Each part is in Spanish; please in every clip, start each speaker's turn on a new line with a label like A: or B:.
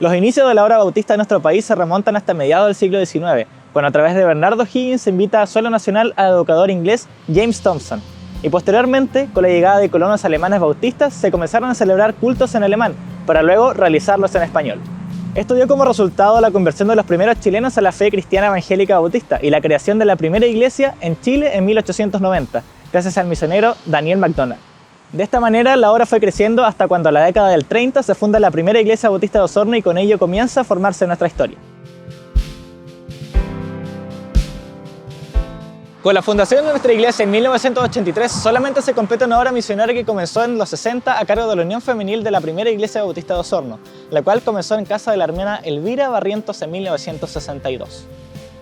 A: Los inicios de la obra bautista en nuestro país se remontan hasta mediados del siglo XIX, cuando a través de Bernardo Higgins se invita a suelo nacional al educador inglés James Thompson. Y posteriormente, con la llegada de colonos alemanes bautistas, se comenzaron a celebrar cultos en alemán, para luego realizarlos en español. Esto dio como resultado la conversión de los primeros chilenos a la fe cristiana evangélica bautista y la creación de la primera iglesia en Chile en 1890, gracias al misionero Daniel MacDonald. De esta manera, la obra fue creciendo hasta cuando a la década del 30 se funda la primera iglesia bautista de Osorno y con ello comienza a formarse nuestra historia. Con la fundación de nuestra iglesia en 1983 solamente se completa una obra misionera que comenzó en los 60 a cargo de la Unión Femenil de la primera iglesia bautista de Osorno, la cual comenzó en casa de la hermana Elvira Barrientos en 1962.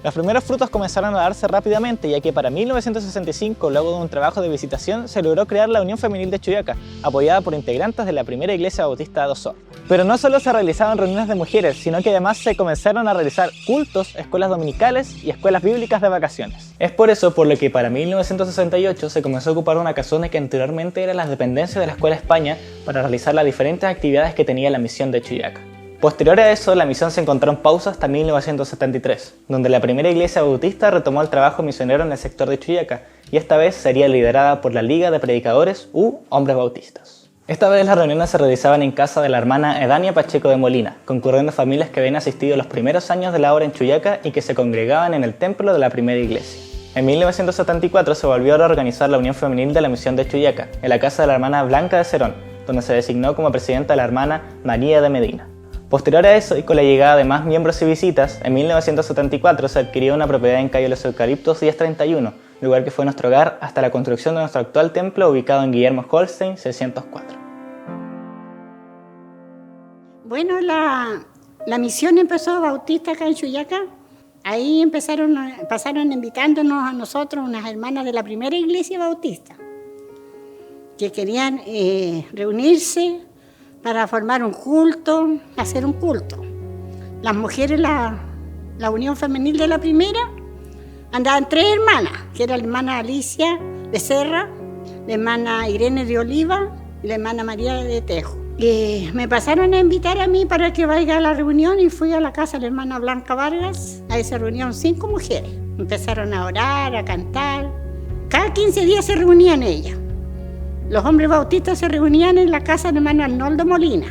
A: Los primeros frutos comenzaron a darse rápidamente, ya que para 1965, luego de un trabajo de visitación, se logró crear la Unión Femenil de Chuyaca, apoyada por integrantes de la primera iglesia bautista de Osorno. Pero no solo se realizaban reuniones de mujeres, sino que además se comenzaron a realizar cultos, escuelas dominicales y escuelas bíblicas de vacaciones. Es por eso por lo que para 1968 se comenzó a ocupar una casona que anteriormente era las dependencias de la Escuela España para realizar las diferentes actividades que tenía la misión de Chuyaca. Posterior a eso, la misión se encontró en pausa hasta 1973, donde la primera iglesia bautista retomó el trabajo misionero en el sector de Chuyaca, y esta vez sería liderada por la Liga de Predicadores u Hombres Bautistas. Esta vez las reuniones se realizaban en casa de la hermana Edania Pacheco de Molina, concurriendo familias que habían asistido los primeros años de la obra en Chuyaca y que se congregaban en el templo de la primera iglesia. En 1974 se volvió a reorganizar la Unión Femenil de la Misión de Chuyaca, en la casa de la hermana Blanca de Cerón, donde se designó como presidenta la hermana María de Medina. Posterior a eso, y con la llegada de más miembros y visitas, en 1974 se adquirió una propiedad en calle Los Eucaliptos 1031, lugar que fue nuestro hogar hasta la construcción de nuestro actual templo ubicado en Guillermo Holstein 604.
B: Bueno, la misión empezó bautista acá en Chuyaca. Ahí pasaron invitándonos a nosotros unas hermanas de la primera iglesia bautista que querían reunirse para formar un culto, hacer un culto. Las mujeres, la Unión Femenil de la primera, andaban 3 hermanas, que era la hermana Alicia de Serra, la hermana Irene de Oliva y la hermana María de Tejo. Y me pasaron a invitar a mí para que vaya a la reunión y fui a la casa de la hermana Blanca Vargas. A esa reunión 5 mujeres. Empezaron a orar, a cantar. Cada 15 días se reunían ellas. Los hombres bautistas se reunían en la casa del hermano Arnoldo Molina.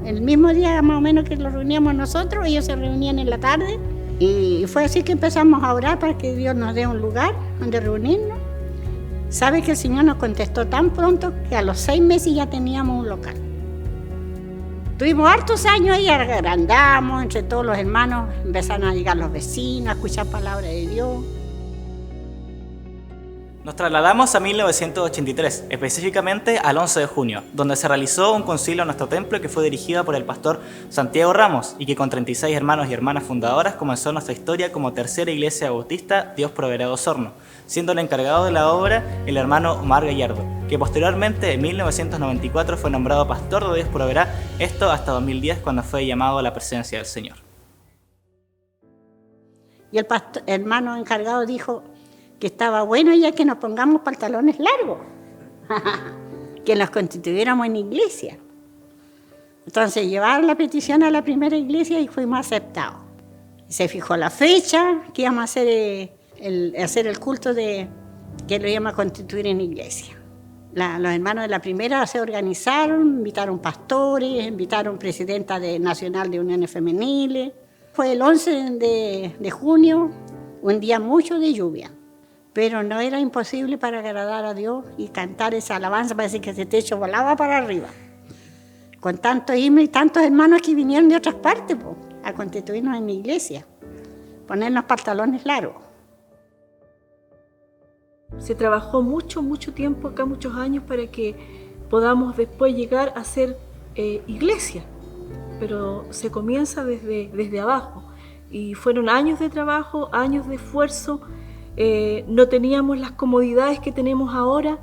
B: El mismo día más o menos que los reuníamos nosotros, ellos se reunían en la tarde. Y fue así que empezamos a orar para que Dios nos dé un lugar donde reunirnos. Sabe que el Señor nos contestó tan pronto que a los 6 meses ya teníamos un local. Tuvimos hartos años y agrandamos entre todos los hermanos, empezaron a llegar los vecinos, a escuchar palabra de Dios.
A: Nos trasladamos a 1983, específicamente al 11 de junio, donde se realizó un concilio en nuestro templo que fue dirigido por el pastor Santiago Ramos y que con 36 hermanos y hermanas fundadoras comenzó nuestra historia como tercera iglesia bautista Dios Proveerá de Osorno, siendo el encargado de la obra el hermano Omar Gallardo, que posteriormente en 1994 fue nombrado pastor de Dios Proveerá, esto hasta 2010 cuando fue llamado a la presencia del Señor.
B: Y el hermano encargado dijo que estaba bueno ya que nos pongamos pantalones largos, que nos constituyéramos en iglesia. Entonces llevaron la petición a la primera iglesia y fuimos aceptados. Se fijó la fecha que íbamos a hacer el culto que lo íbamos a constituir en iglesia. Los hermanos de la primera se organizaron, invitaron pastores, invitaron presidenta nacional de uniones femeniles. Fue el 11 de junio, un día mucho de lluvia. Pero no era imposible para agradar a Dios y cantar esa alabanza, parece que ese techo volaba para arriba. Con tantos himnos y tantos hermanos que vinieron de otras partes a constituirnos en la iglesia, ponernos pantalones largos.
C: Se trabajó mucho tiempo acá, muchos años, para que podamos después llegar a ser iglesia. Pero se comienza desde abajo. Y fueron años de trabajo, años de esfuerzo. No teníamos las comodidades que tenemos ahora,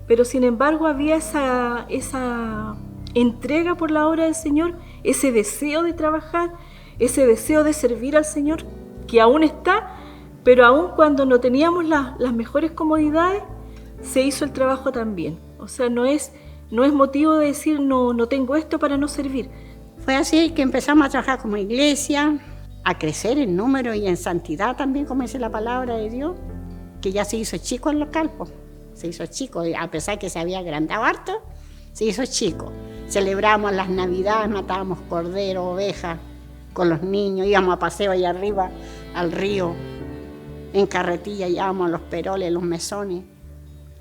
C: pero sin embargo había esa entrega por la obra del Señor, ese deseo de trabajar, ese deseo de servir al Señor, que aún está, pero aún cuando no teníamos las mejores comodidades, se hizo el trabajo también. O sea, no es motivo de decir no tengo esto para no servir.
B: Fue así que empezamos a trabajar como iglesia, a crecer en número y en santidad también, como dice la palabra de Dios, que ya se hizo chico el local, pues. Se hizo chico, a pesar que se había agrandado harto, se hizo chico. Celebrábamos las Navidades, matábamos cordero, ovejas, con los niños, íbamos a paseo allá arriba, al río, en carretilla, llevábamos los peroles, los mesones,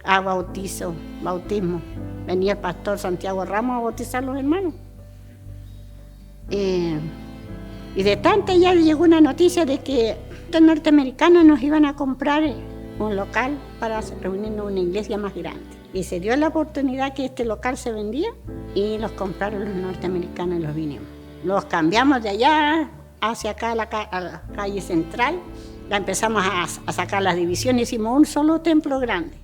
B: a bautismo. Venía el pastor Santiago Ramos a bautizar a los hermanos. Y de tanto ya llegó una noticia de que los norteamericanos nos iban a comprar un local para reunirnos en una iglesia más grande. Y se dio la oportunidad que este local se vendía y los compraron los norteamericanos y los vinimos. Los cambiamos de allá hacia acá a la calle central, la empezamos a sacar las divisiones, hicimos un solo templo grande.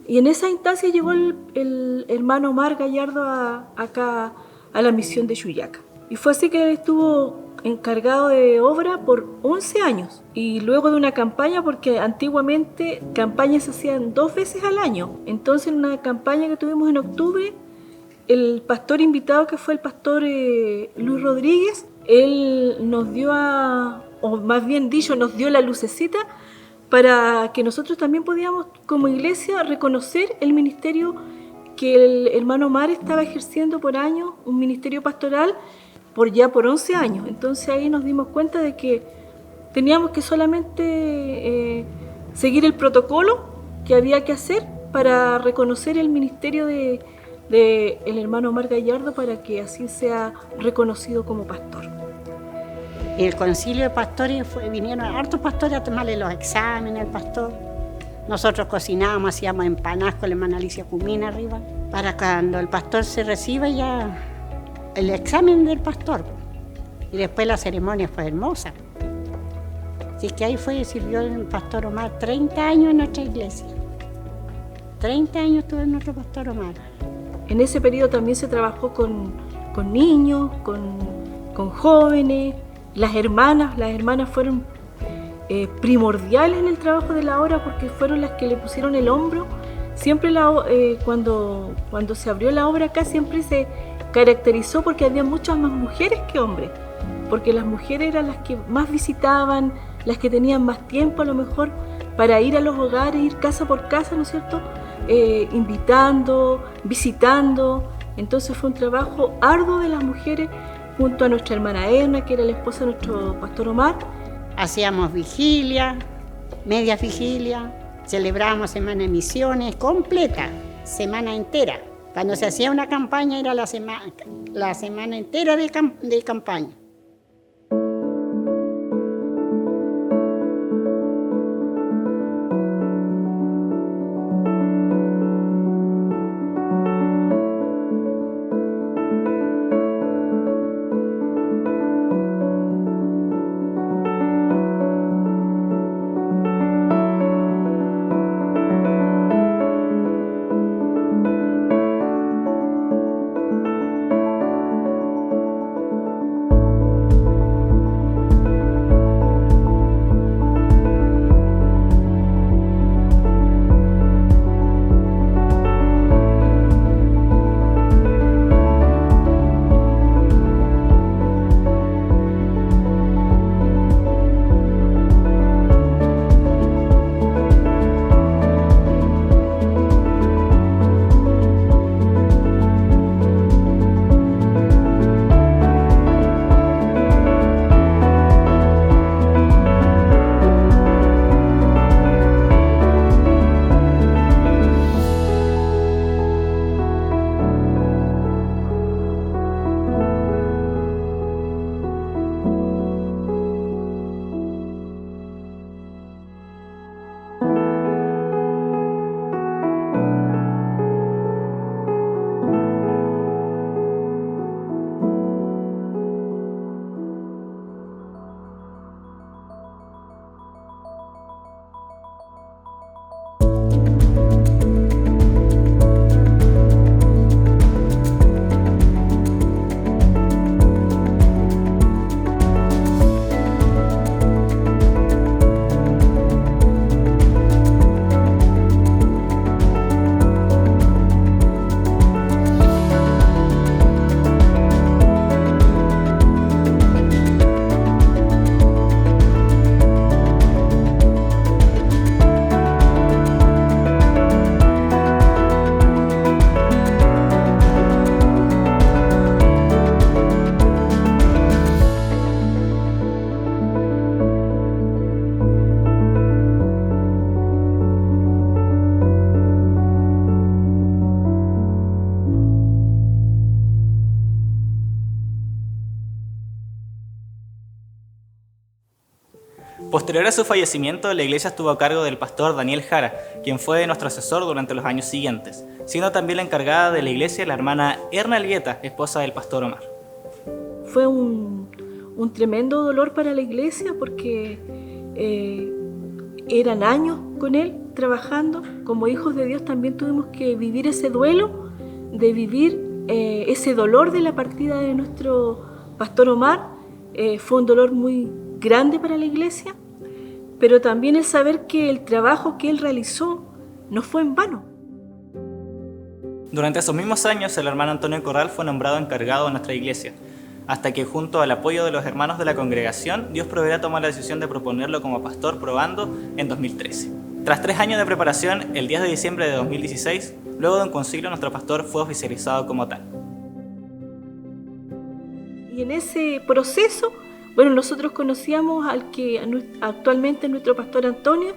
C: Y en esa instancia llegó el hermano Omar Gallardo acá a la misión de Chuyaca. Y fue así que él estuvo encargado de obra por 11 años. Y luego de una campaña, porque antiguamente campañas se hacían 2 veces al año. Entonces en una campaña que tuvimos en octubre, el pastor invitado, que fue el pastor Luis Rodríguez, él nos dio o más bien dicho, nos dio la lucecita para que nosotros también podíamos, como iglesia, reconocer el ministerio que el hermano Omar estaba ejerciendo por años, un ministerio pastoral por 11 años. Entonces ahí nos dimos cuenta de que teníamos que solamente seguir el protocolo que había que hacer para reconocer el ministerio de el hermano Omar Gallardo, para que así sea reconocido como pastor.
B: El concilio de pastores vinieron hartos pastores a tomarle los exámenes al pastor. Nosotros cocinábamos, hacíamos empanadas con la hermana Alicia Cumina arriba, para cuando el pastor se reciba ya el examen del pastor. Y después la ceremonia fue hermosa. Así que ahí sirvió el pastor Omar 30 años en nuestra iglesia. 30 años estuvo nuestro pastor Omar.
C: En ese periodo también se trabajó con niños, con jóvenes. Las hermanas fueron primordiales en el trabajo de la obra, porque fueron las que le pusieron el hombro. Siempre cuando se abrió la obra acá, siempre se caracterizó porque había muchas más mujeres que hombres, porque las mujeres eran las que más visitaban, las que tenían más tiempo a lo mejor para ir a los hogares, ir casa por casa, ¿no es cierto?, invitando, visitando. Entonces fue un trabajo arduo de las mujeres, junto a nuestra hermana Edna, que era la esposa de nuestro pastor Omar.
B: Hacíamos vigilia, media vigilia, celebrábamos semana de misiones completa, semana entera. Cuando se hacía una campaña era la semana entera de campaña.
A: Posterior a su fallecimiento, la iglesia estuvo a cargo del pastor Daniel Jara, quien fue nuestro asesor durante los años siguientes, siendo también la encargada de la iglesia la hermana Erna Elgueta, esposa del pastor Omar.
C: Fue un tremendo dolor para la iglesia porque eran años con él trabajando. Como hijos de Dios también tuvimos que vivir ese duelo, de vivir ese dolor de la partida de nuestro pastor Omar. Fue un dolor muy grande para la iglesia, pero también el saber que el trabajo que él realizó no fue en vano.
A: Durante esos mismos años, el hermano Antonio Corral fue nombrado encargado de nuestra iglesia, hasta que junto al apoyo de los hermanos de la congregación, Dios proveerá tomar la decisión de proponerlo como pastor probando en 2013. Tras 3 años de preparación, el 10 de diciembre de 2016, luego de un concilio, nuestro pastor fue oficializado como tal.
C: Y en ese proceso, nosotros conocíamos al que actualmente es nuestro pastor Antonio.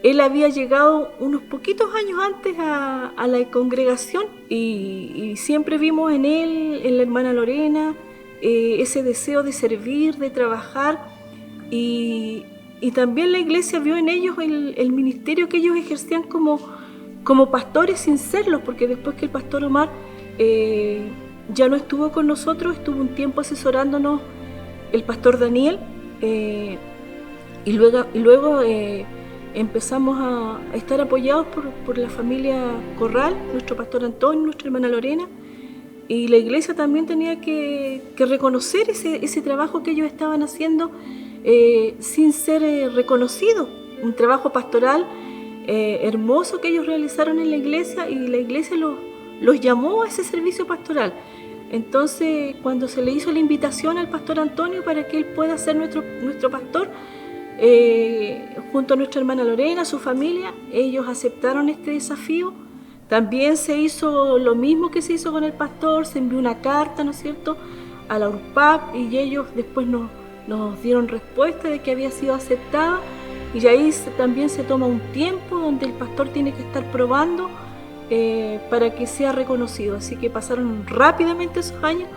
C: Él había llegado unos poquitos años antes a la congregación y siempre vimos en él, en la hermana Lorena, ese deseo de servir, de trabajar, y también la iglesia vio en ellos el ministerio que ellos ejercían como pastores sin serlos, porque después que el pastor Omar ya no estuvo con nosotros, estuvo un tiempo asesorándonos el pastor Daniel, y luego empezamos a estar apoyados por la familia Corral, nuestro pastor Antonio, nuestra hermana Lorena, y la iglesia también tenía que reconocer ese trabajo que ellos estaban haciendo sin ser reconocido, un trabajo pastoral hermoso que ellos realizaron en la iglesia, y la iglesia los llamó a ese servicio pastoral. Entonces, cuando se le hizo la invitación al pastor Antonio para que él pueda ser nuestro pastor, junto a nuestra hermana Lorena, su familia, ellos aceptaron este desafío. También se hizo lo mismo que se hizo con el pastor, se envió una carta, ¿no es cierto?, a la URPAP, y ellos después nos dieron respuesta de que había sido aceptada, y ahí también se toma un tiempo donde el pastor tiene que estar probando para que sea reconocido. Así que pasaron rápidamente esos años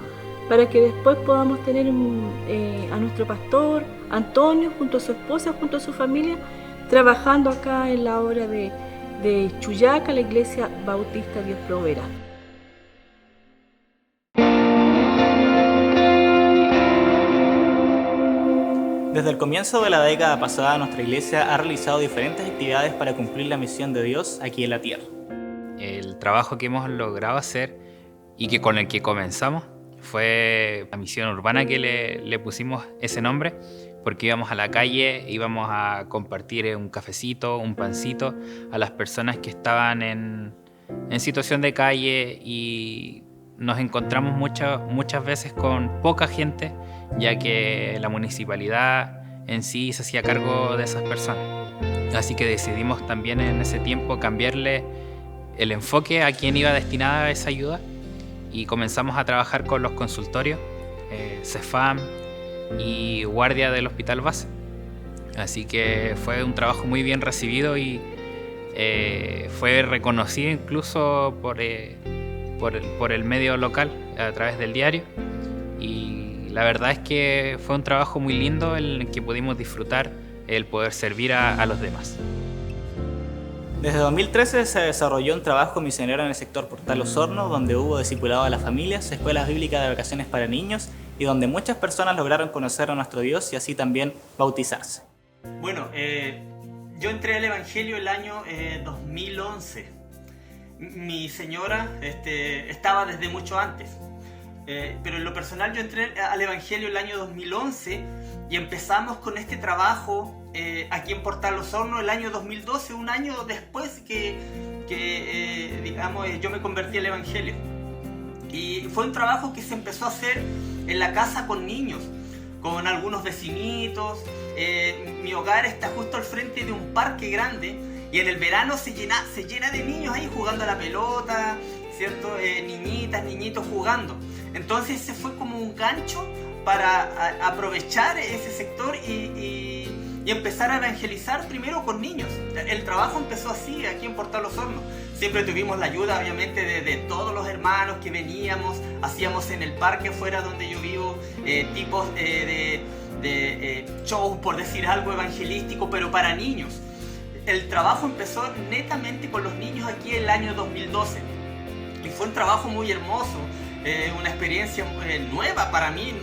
C: para que después podamos tener a nuestro pastor Antonio junto a su esposa, junto a su familia, trabajando acá en la obra de Chuyaca, la Iglesia Bautista Dios Proveerá.
A: Desde el comienzo de la década pasada, nuestra iglesia ha realizado diferentes actividades para cumplir la misión de Dios aquí en la tierra.
D: El trabajo que hemos logrado hacer y que con el que comenzamos fue la misión urbana, que le pusimos ese nombre, porque íbamos a la calle, íbamos a compartir un cafecito, un pancito a las personas que estaban en situación de calle, y nos encontramos muchas veces con poca gente, ya que la municipalidad en sí se hacía cargo de esas personas. Así que decidimos también en ese tiempo cambiarle el enfoque a quién iba destinada esa ayuda, y comenzamos a trabajar con los consultorios, CEFAM y guardia del hospital base. Así que fue un trabajo muy bien recibido y fue reconocido incluso por el medio local a través del diario, y la verdad es que fue un trabajo muy lindo en el que pudimos disfrutar el poder servir a los demás.
A: Desde 2013 se desarrolló un trabajo misionero en el sector Portal Osorno, donde hubo discipulado a las familias, escuelas bíblicas de vacaciones para niños, y donde muchas personas lograron conocer a nuestro Dios y así también bautizarse.
E: Bueno, yo entré al Evangelio el año 2011. Mi señora estaba desde mucho antes, pero en lo personal yo entré al Evangelio el año 2011 y empezamos con este trabajo aquí en Portal Osorno el año 2012, un año después que yo me convertí al Evangelio. Y fue un trabajo que se empezó a hacer en la casa con niños, con algunos vecinitos. Mi hogar está justo al frente de un parque grande y en el verano se llena de niños ahí jugando a la pelota, ¿cierto? Niñitas, niñitos jugando. Entonces ese fue como un gancho para aprovechar ese sector y empezar a evangelizar primero con niños. El trabajo empezó así aquí en Portal Osorno. Siempre tuvimos la ayuda obviamente de todos los hermanos que veníamos, hacíamos en el parque fuera donde yo vivo tipos de shows, por decir algo, evangelístico, pero para niños. El trabajo empezó netamente con los niños aquí en el año 2012 y fue un trabajo muy hermoso, una experiencia nueva para mí,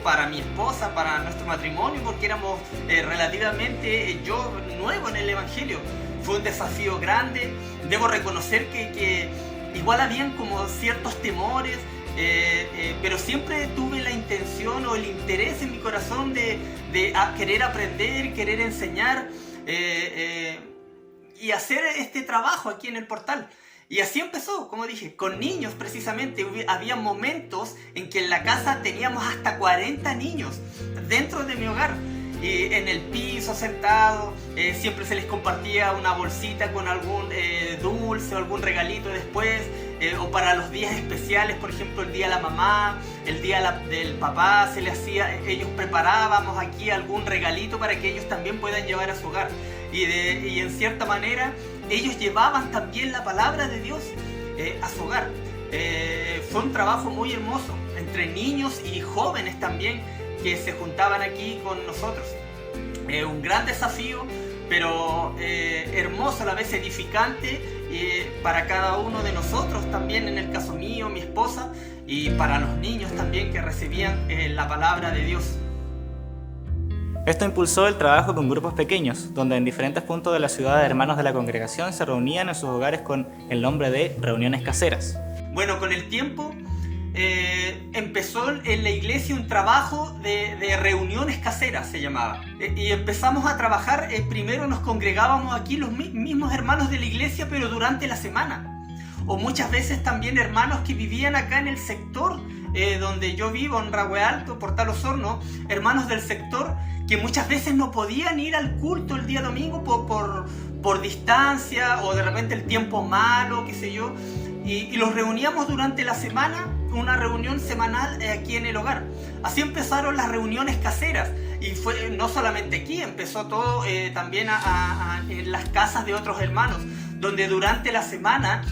E: para mi esposa, para nuestro matrimonio, porque éramos relativamente yo nuevo en el Evangelio. Fue un desafío grande. Debo reconocer que igual habían como ciertos temores, pero siempre tuve la intención o el interés en mi corazón de querer aprender, querer enseñar y hacer este trabajo aquí en el portal. Y así empezó, como dije, con niños precisamente. Había momentos en que en la casa teníamos hasta 40 niños dentro de mi hogar. Y en el piso, sentados, siempre se les compartía una bolsita con algún dulce o algún regalito después. O para los días especiales, por ejemplo, el día de la mamá, el día del papá, se les hacía, ellos preparábamos aquí algún regalito para que ellos también puedan llevar a su hogar. Y en cierta manera ellos llevaban también la palabra de Dios a su hogar. Fue un trabajo muy hermoso entre niños y jóvenes también que se juntaban aquí con nosotros. Un gran desafío, pero hermoso, a la vez edificante para cada uno de nosotros, también en el caso mío, mi esposa, y para los niños también que recibían la palabra de Dios.
A: Esto impulsó el trabajo con grupos pequeños, donde en diferentes puntos de la ciudad hermanos de la congregación se reunían en sus hogares con el nombre de reuniones caseras.
E: Bueno, con el tiempo empezó en la iglesia un trabajo de reuniones caseras, se llamaba. Y empezamos a trabajar, primero nos congregábamos aquí los mismos hermanos de la iglesia, pero durante la semana. O muchas veces también hermanos que vivían acá en el sector donde yo vivo, en Rahue Alto, Portal Osorno, hermanos del sector que muchas veces no podían ir al culto el día domingo por distancia o de repente el tiempo malo, qué sé yo. Y los reuníamos durante la semana, una reunión semanal aquí en el hogar. Así empezaron las reuniones caseras. Y fue no solamente aquí, empezó todo también en las casas de otros hermanos, donde durante la semana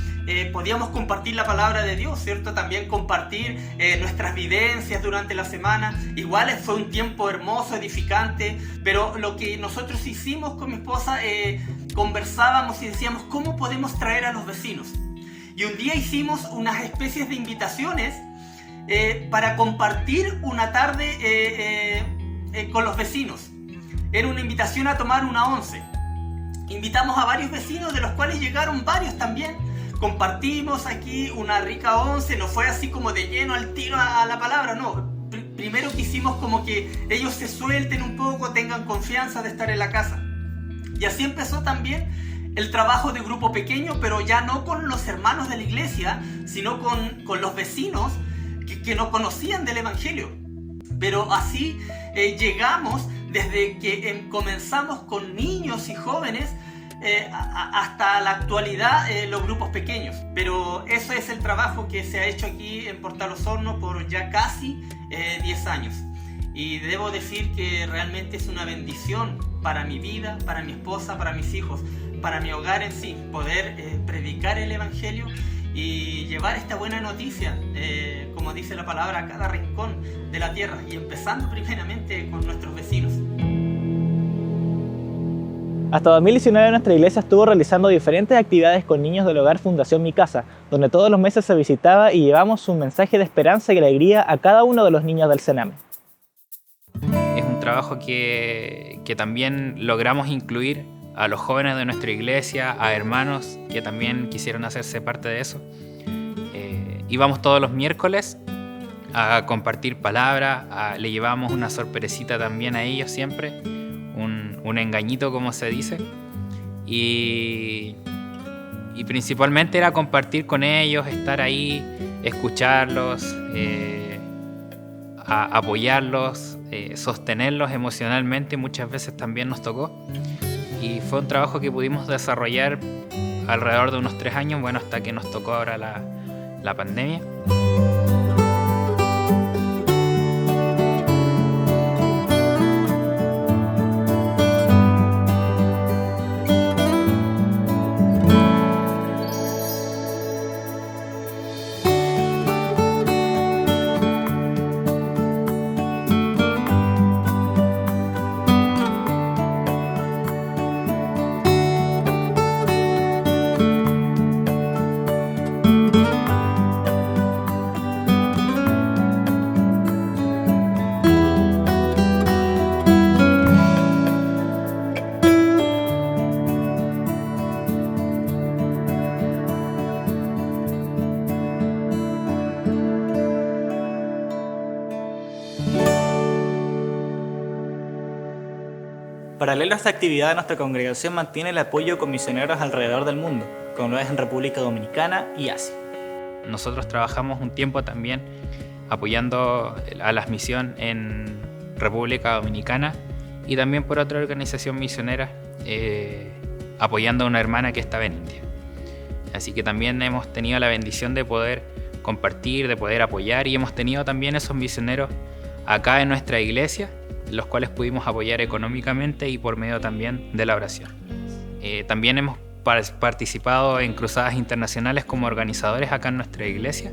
E: podíamos compartir la palabra de Dios, ¿cierto? También compartir nuestras vivencias durante la semana. Igual fue un tiempo hermoso, edificante, pero lo que nosotros hicimos con mi esposa, conversábamos y decíamos, ¿cómo podemos traer a los vecinos? Y un día hicimos unas especies de invitaciones para compartir una tarde con los vecinos. Era una invitación a tomar una once. Invitamos a varios vecinos, de los cuales llegaron varios también. Compartimos aquí una rica once, no fue así como de lleno al tiro a la palabra, no. Primero quisimos como que ellos se suelten un poco, tengan confianza de estar en la casa. Y así empezó también el trabajo de grupo pequeño, pero ya no con los hermanos de la iglesia, sino con los vecinos que no conocían del Evangelio. Pero así llegamos desde que comenzamos con niños y jóvenes hasta la actualidad, los grupos pequeños. Pero eso es el trabajo que se ha hecho aquí en Portal Osorno por ya casi 10 años. Y debo decir que realmente es una bendición para mi vida, para mi esposa, para mis hijos, para mi hogar en sí, poder predicar el Evangelio y llevar esta buena noticia, como dice la palabra, a cada rincón de la tierra, y empezando primeramente con nuestros vecinos.
A: Hasta 2019 nuestra iglesia estuvo realizando diferentes actividades con niños del hogar Fundación Mi Casa, donde todos los meses se visitaba y llevamos un mensaje de esperanza y alegría a cada uno de los niños del Sename.
D: Es un trabajo que también logramos incluir a los jóvenes de nuestra iglesia, a hermanos que también quisieron hacerse parte de eso. Íbamos todos los miércoles a compartir palabra, le llevábamos una sorpresita también a ellos siempre, un engañito, como se dice, y principalmente era compartir con ellos, estar ahí, escucharlos, apoyarlos, sostenerlos emocionalmente. Muchas veces también nos tocó, y fue un trabajo que pudimos desarrollar alrededor de unos 3 años, bueno, hasta que nos tocó ahora la pandemia.
A: Paralelo a esta actividad, nuestra congregación mantiene el apoyo con misioneros alrededor del mundo, como lo es en República Dominicana y Asia.
D: Nosotros trabajamos un tiempo también apoyando a la misión en República Dominicana y también por otra organización misionera apoyando a una hermana que estaba en India. Así que también hemos tenido la bendición de poder compartir, de poder apoyar, y hemos tenido también esos misioneros acá en nuestra iglesia, los cuales pudimos apoyar económicamente y por medio también de la oración. También hemos participado en cruzadas internacionales como organizadores acá en nuestra iglesia.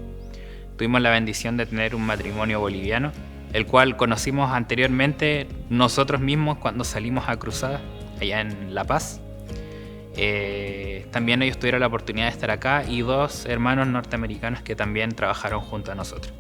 D: Tuvimos la bendición de tener un matrimonio boliviano, el cual conocimos anteriormente nosotros mismos cuando salimos a cruzadas allá en La Paz. También ellos tuvieron la oportunidad de estar acá, y 2 hermanos norteamericanos que también trabajaron junto a nosotros.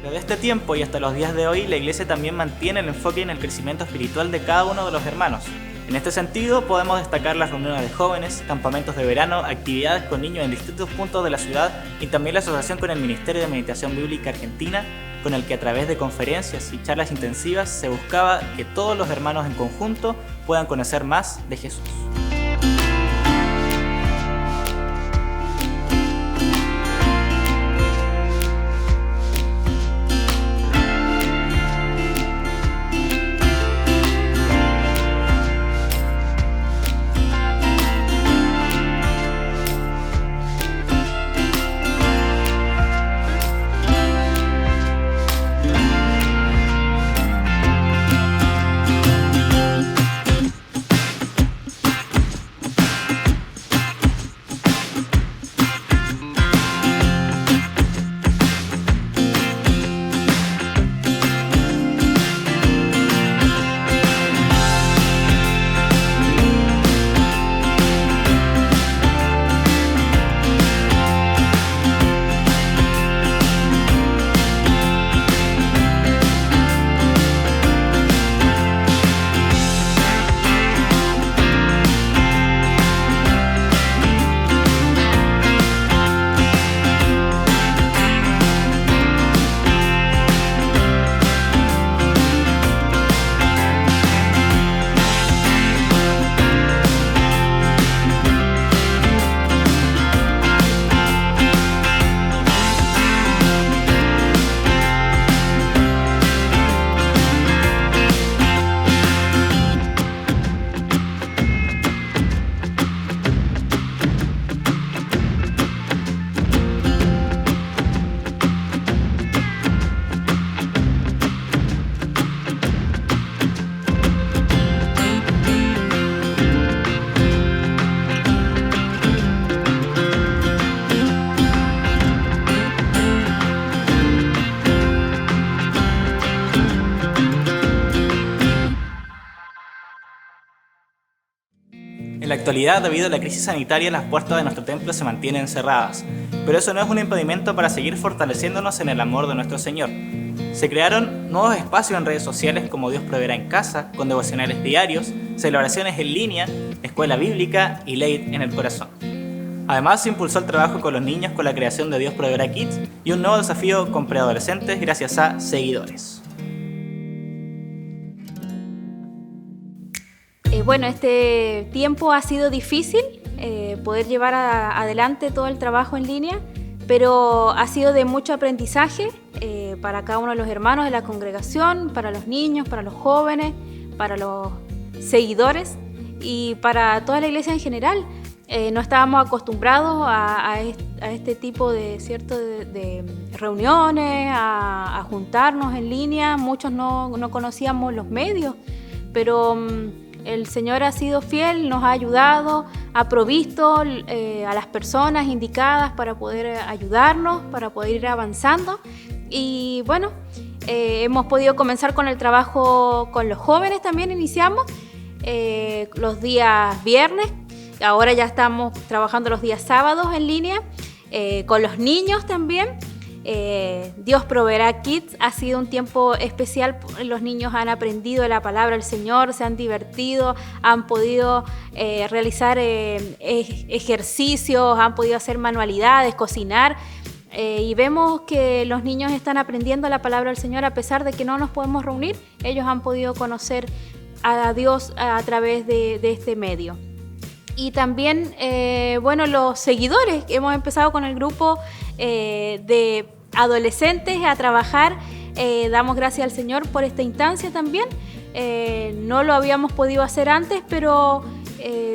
A: Desde este tiempo y hasta los días de hoy, la iglesia también mantiene el enfoque en el crecimiento espiritual de cada uno de los hermanos. En este sentido, podemos destacar las reuniones de jóvenes, campamentos de verano, actividades con niños en distintos puntos de la ciudad, y también la asociación con el Ministerio de Meditación Bíblica Argentina, con el que a través de conferencias y charlas intensivas se buscaba que todos los hermanos en conjunto puedan conocer más de Jesús. En la actualidad, debido a la crisis sanitaria, las puertas de nuestro templo se mantienen cerradas, pero eso no es un impedimento para seguir fortaleciéndonos en el amor de nuestro Señor. Se crearon nuevos espacios en redes sociales como Dios Proveerá en Casa, con devocionales diarios, celebraciones en línea, escuela bíblica y Leit en el corazón. Además, se impulsó el trabajo con los niños con la creación de Dios Proveerá Kids y un nuevo desafío con preadolescentes gracias a Seguidores.
F: Bueno, este tiempo ha sido difícil, poder llevar adelante todo el trabajo en línea, pero ha sido de mucho aprendizaje para cada uno de los hermanos de la congregación, para los niños, para los jóvenes, para los seguidores y para toda la iglesia en general. No estábamos acostumbrados a este tipo de reuniones, a juntarnos en línea. Muchos no conocíamos los medios, pero El Señor ha sido fiel, nos ha ayudado, ha provisto a las personas indicadas para poder ayudarnos, para poder ir avanzando. Y bueno, hemos podido comenzar con el trabajo con los jóvenes, también iniciamos los días viernes. Ahora ya estamos trabajando los días sábados en línea, con los niños también. Dios Proveerá Kids ha sido un tiempo especial. Los niños han aprendido la palabra del Señor, se han divertido, han podido realizar ejercicios, han podido hacer manualidades, cocinar. Y vemos que los niños están aprendiendo la palabra del Señor a pesar de que no nos podemos reunir. Ellos han podido conocer a Dios a través de este medio. Y también, bueno, los seguidores, hemos empezado con el grupo de adolescentes a trabajar. Damos gracias al Señor por esta instancia también. No lo habíamos podido hacer antes, pero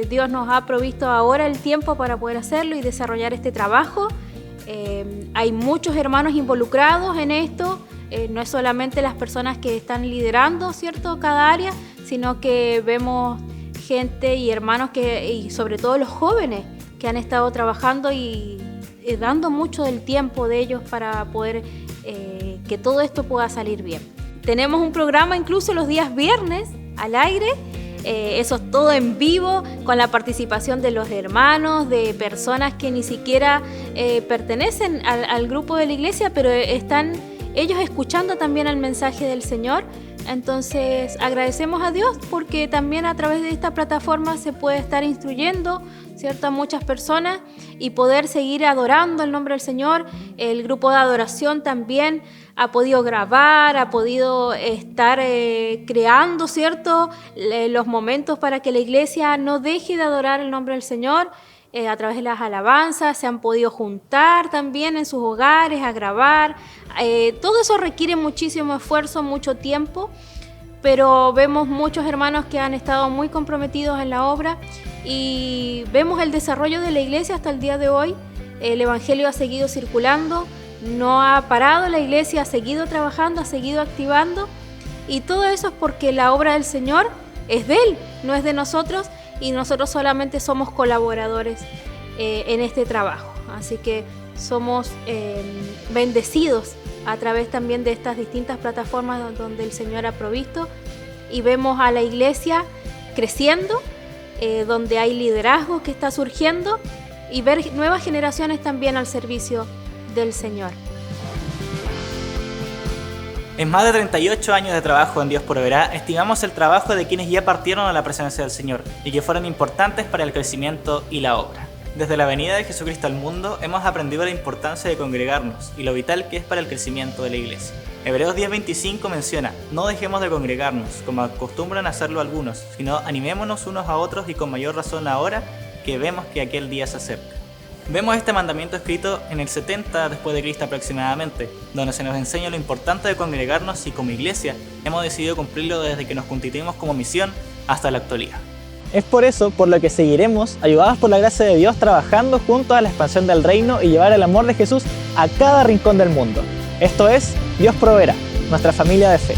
F: Dios nos ha provisto ahora el tiempo para poder hacerlo y desarrollar este trabajo. Hay muchos hermanos involucrados en esto. No es solamente las personas que están liderando, ¿cierto?, cada área, sino que vemos gente y hermanos y sobre todo los jóvenes que han estado trabajando y dando mucho del tiempo de ellos para poder que todo esto pueda salir bien. Tenemos un programa incluso los días viernes al aire, eso es todo en vivo, con la participación de los hermanos, de personas que ni siquiera pertenecen al grupo de la iglesia, pero están ellos escuchando también el mensaje del Señor. Entonces agradecemos a Dios porque también a través de esta plataforma se puede estar instruyendo, ¿cierto?, a muchas personas y poder seguir adorando el nombre del Señor. El grupo de adoración también ha podido grabar, ha podido estar creando, ¿cierto?, los momentos para que la iglesia no deje de adorar el nombre del Señor. A través de las alabanzas se han podido juntar también en sus hogares a grabar. Todo eso requiere muchísimo esfuerzo, mucho tiempo, pero vemos muchos hermanos que han estado muy comprometidos en la obra y vemos el desarrollo de la iglesia hasta el día de hoy. El evangelio ha seguido circulando, no ha parado, la iglesia ha seguido trabajando, ha seguido activando, y todo eso es porque la obra del Señor es de Él, no es de nosotros, y nosotros solamente somos colaboradores en este trabajo. Así que somos bendecidos a través también de estas distintas plataformas donde el Señor ha provisto, y vemos a la iglesia creciendo, donde hay liderazgo que está surgiendo, y ver nuevas generaciones también al servicio del Señor.
A: En más de 38 años de trabajo en Dios Proveerá, estimamos el trabajo de quienes ya partieron a la presencia del Señor y que fueron importantes para el crecimiento y la obra. Desde la venida de Jesucristo al mundo, hemos aprendido la importancia de congregarnos y lo vital que es para el crecimiento de la iglesia. Hebreos 10:25 menciona: no dejemos de congregarnos, como acostumbran a hacerlo algunos, sino animémonos unos a otros, y con mayor razón ahora que vemos que aquel día se acerca. Vemos este mandamiento escrito en el 70 después de Cristo aproximadamente, donde se nos enseña lo importante de congregarnos, y como iglesia hemos decidido cumplirlo desde que nos constituimos como misión hasta la actualidad. Es por eso por lo que seguiremos, ayudados por la gracia de Dios, trabajando juntos a la expansión del reino y llevar el amor de Jesús a cada rincón del mundo. Esto es Dios Proveerá, nuestra familia de fe.